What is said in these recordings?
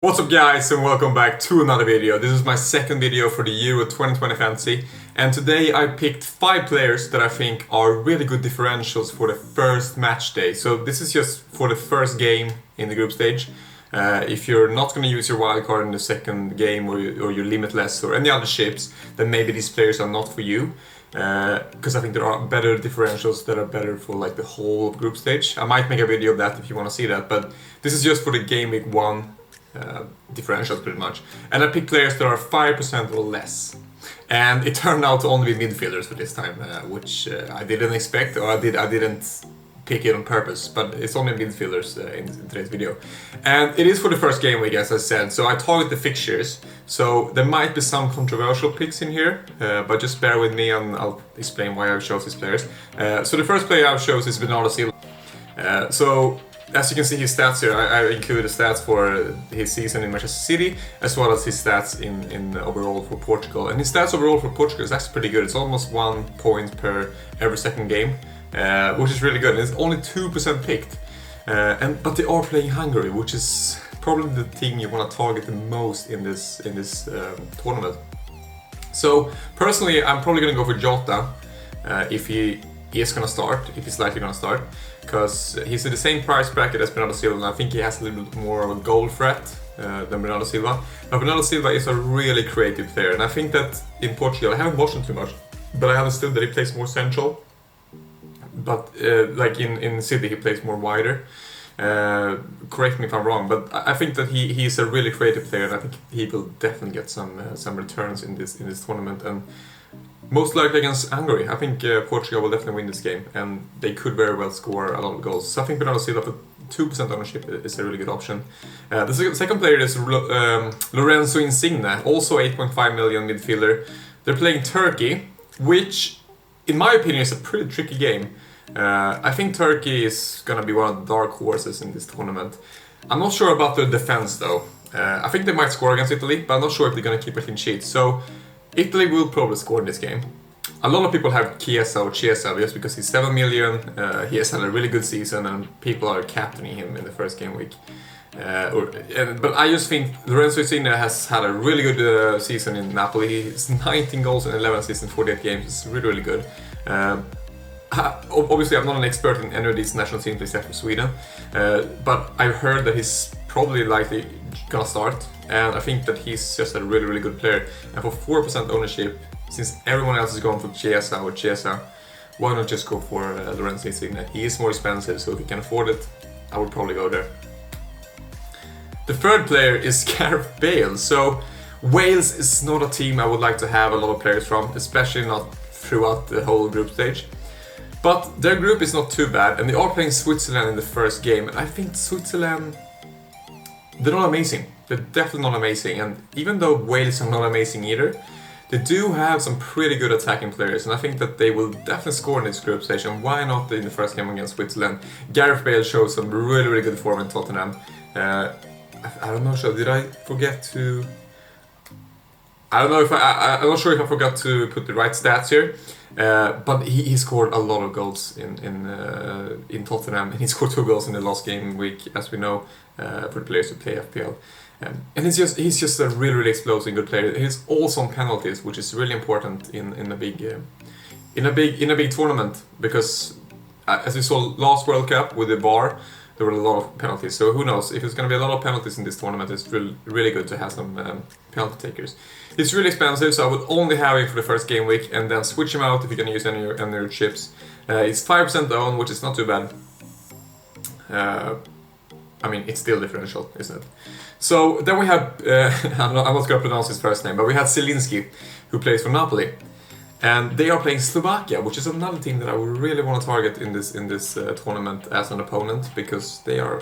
What's up guys, and welcome back to another video. This is my second video for the Euro 2020 Fantasy, and today I picked 5 players that I think are really good differentials for the first match day. So this is just for the first game in the group stage. If you're not going to use your wildcard in the second game or your limitless or any other ships, then maybe these players are not for you. Because I think there are better differentials that are better for like the whole group stage. I might make a video of that if you want to see that, but this is just for the game week 1 differentials pretty much. And I picked players that are 5% or less. And it turned out to only be midfielders for this time, which I didn't expect, or I didn't pick it on purpose, but it's only midfielders in today's video. And it is for the first game week, as I said, so I target the fixtures. So there might be some controversial picks in here, but just bear with me and I'll explain why I chose these players. So the first player I chose is BERNARDO SILVA. So as you can see his stats here, I included the stats for his season in Manchester City, as well as his stats in overall for Portugal. And his stats overall for Portugal is actually pretty good. It's almost 1 point per every second game, which is really good. And it's only 2% picked. But they are playing Hungary, which is probably the team you want to target the most in this tournament. So personally, I'm probably going to go for Jota if he is going to start, if he's likely going to start, because he's in the same price bracket as BERNARDO SILVA, and I think he has a little bit more of a goal threat than BERNARDO SILVA. But BERNARDO SILVA is a really creative player, and I think that in Portugal, I haven't watched him too much, but I understood that he plays more central. But like in City, he plays more wider. Correct me if I'm wrong, but I think that he's a really creative player, and I think he will definitely get some returns in this tournament. And most likely against Hungary. I think Portugal will definitely win this game, and they could very well score a lot of goals. So I think BERNARDO SILVA for 2% ownership is a really good option. The second player is LORENZO INSIGNE, also 8.5 million midfielder. They're playing Turkey, which in my opinion is a pretty tricky game. I think Turkey is gonna be one of the dark horses in this tournament. I'm not sure about their defense though. I think they might score against Italy, but I'm not sure if they're gonna keep a clean sheet. So Italy will probably score in this game. A lot of people have Chiesa just because he's 7 million, he has had a really good season and people are captaining him in the first game week. But I just think LORENZO INSIGNE has had a really good season in Napoli. He's 19 goals and 11 assists in 48 games, it's really good. Obviously I'm not an expert in any of these national teams except for Sweden, but I've heard that he's probably likely gonna start, and I think that he's just a really good player. And for 4% ownership, since everyone else is going for Chiesa, why not just go for LORENZO INSIGNE? He is more expensive, so if you can afford it, I would probably go there. The third player is Gareth Bale. So Wales is not a team I would like to have a lot of players from, especially not throughout the whole group stage. But their group is not too bad, and they are playing Switzerland in the first game, and I think Switzerland, they're not amazing. They're definitely not amazing, and even though Wales are not amazing either, they do have some pretty good attacking players, and I think that they will definitely score in this group stage, and why not in the first game against Switzerland? Gareth Bale showed some really good form in Tottenham. I'm not sure, did I forget to... I don't know if I'm not sure if I forgot to put the right stats here, but he scored a lot of goals in Tottenham, and he scored 2 goals in the last game week, as we know, for the players who play FPL. And he's just a really explosive good player. He's also on penalties, which is really important in a big tournament, because as we saw last World Cup with the VAR, there were a lot of penalties. So who knows, if there's going to be a lot of penalties in this tournament, it's really good to have some penalty takers. He's really expensive, so I would only have him for the first game week and then switch him out if you're going to use any of your chips. It's 5% owned, which is not too bad. I mean, it's still differential, isn't it? So then we have, I'm not going to pronounce his first name, but we had Zielinski, who plays for Napoli. And they are playing Slovakia, which is another team that I would really want to target in this tournament as an opponent, because they are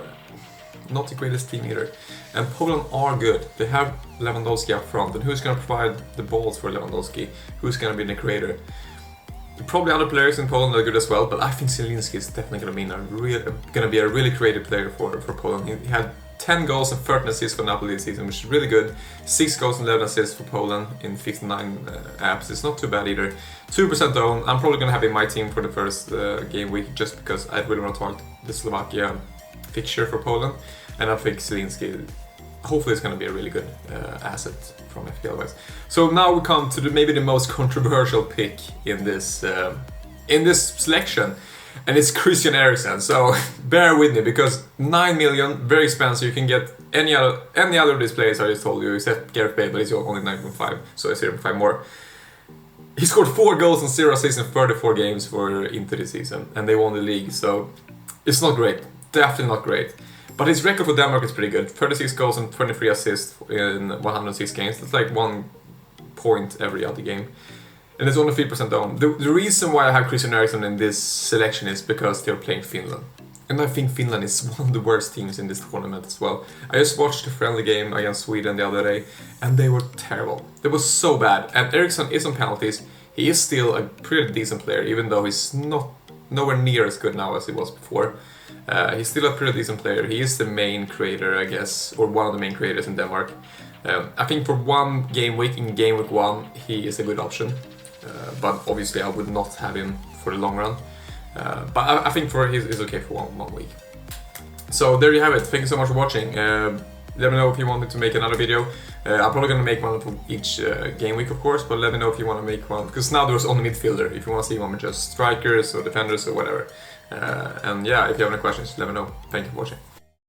not the greatest team either. And Poland are good. They have Lewandowski up front, and who's going to provide the balls for Lewandowski? Who's going to be the creator? Probably other players in Poland are good as well, but I think Zielinski is definitely going to be a really creative player for Poland. He had 10 goals and 13 assists for Napoli this season, which is really good. 6 goals and 11 assists for Poland in 59 apps. It's not too bad either. 2% owned. I'm probably going to have in my team for the first game week, just because I really want to target the Slovakia fixture for Poland. And I think Zielinski hopefully it's going to be a really good asset from FPL wise. So now we come to maybe the most controversial pick in this selection, and it's Christian Eriksen. So bear with me, because 9 million, very expensive. You can get any other of these players I just told you, except Gareth Bale, but he's only 9.5, so it's 0.5 more. He scored 4 goals and 0 assists in 34 games for Inter this season, and they won the league, so it's not great. Definitely not great. But his record for Denmark is pretty good. 36 goals and 23 assists in 106 games. That's like 1 point every other game. And it's only 3% owned. The reason why I have Christian Eriksen in this selection is because they're playing Finland. And I think Finland is one of the worst teams in this tournament as well. I just watched the friendly game against Sweden the other day, and they were terrible. They were so bad. And Eriksen is on penalties. He is still a pretty decent player, even though he's nowhere near as good now as he was before. He's still a pretty decent player. He is the main creator, I guess, or one of the main creators in Denmark. I think for one game week, in game week 1, he is a good option. But obviously I would not have him for the long run. But I think he's okay for one week. So there you have it. Thank you so much for watching. Let me know if you want me to make another video. I'm probably going to make one for each game week, of course, but let me know if you want to make one, because now there's only midfielder. If you want to see one with just strikers or defenders or whatever. And yeah, if you have any questions, let me know. Thank you for watching.